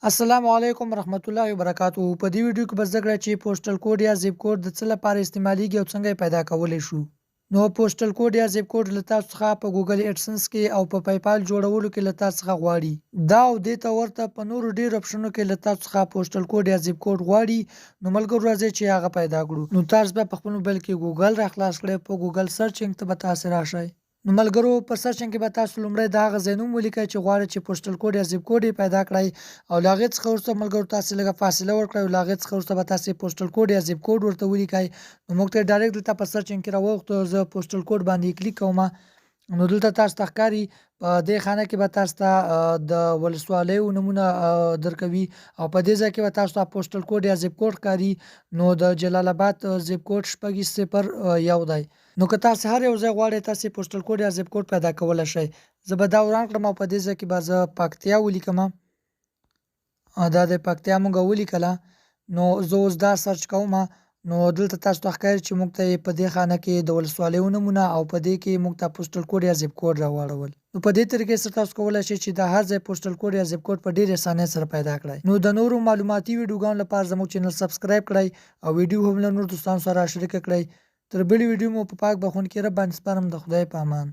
السلام علیکم ورحمت الله وبرکاتہ. په دې ویډیو کې به زده کړئ چې پوسټل کوډ یا زیپ کوډ د څه لپاره استعمالیږي او څنګه یې پیدا کولی شو. نو پوسټل کوډ یا زیپ کوډ له تاسو څخه په ګوګل ایډسنس کې او په پیپال جوړولو کې له تاسو څخه غواړي. دا او دې ته ورته په نورو ډېرو اپشنونو کې له تاسو څخه پوسټل کوډ یا زیپ کوډ غواړي. نو ملګرو راځئ چې هغه پیدا کړو. نو تاسو به په خپل موبایل کې ګوګل را خلاص کړئ. په ګوګل سرچینګ ته به تاسو راشئ. نو ملګرو په سرچینګ کې به تاسو لومړی د هغه ځای نوم ولیکئ چې غواړئ چې پوسټل کوډ یا زیپ کوډ یې پیدا کړئ او له هغې څخه وروسته ملګرو تاسې لږه فاصله ورکړئ او له هغې څخه وروسته به تاسې پوسټل کوډ یا زیپ کوډ ورته ولیکئ. نو موږ ته ډایرکټ دلته په سرچینګ کې راوغوښتو. زه پوسټل کوډ باندې کلیک کوم. نو دلته تاسو ته ښکاري په دې خانه کې به تاسو ته د ولسوالیو نومونه درکوي او په دې ځای کې به تاسو ته پوسټل کوډ یا زیپ کوډ ښکاري. نو د جلال آباد زیپ کوډ 6.0 دی. نو که تاسو هر یو ځای غواړئ تاسې پوسټل کوډ یا زیپ کوډ پیدا کولی شئ. زه به دا وران کړم او په دې ځای کې به زه پکتیا ولیکم. دا د پکتیا موږ ولیکله. نو زه اوس دا سرچ کوم. نو دلته تاسو ته ښکاري چې موږ ته په دې خانه کې د ولسوالیو نومونه او په دې کې موږ ته پوسټل کوډ یا زیپ کوډ راواړول. نو په دې طریقې سره تاسو کولی شئ چې د هر ځای پوسټل کوډ یا زیپ کوډ په ډېرې اسانۍ سره پیدا کړئ. نو د نورو معلوماتي ویډیوګانو لپاره زموږ چینل سبسکرایب کړئ او ویډیو هم له نورو دوستانو سره شریکه کړئ. تر بلې ویډیو مو په پاک بخون کې رب باندې سپارم. د خدای په امان.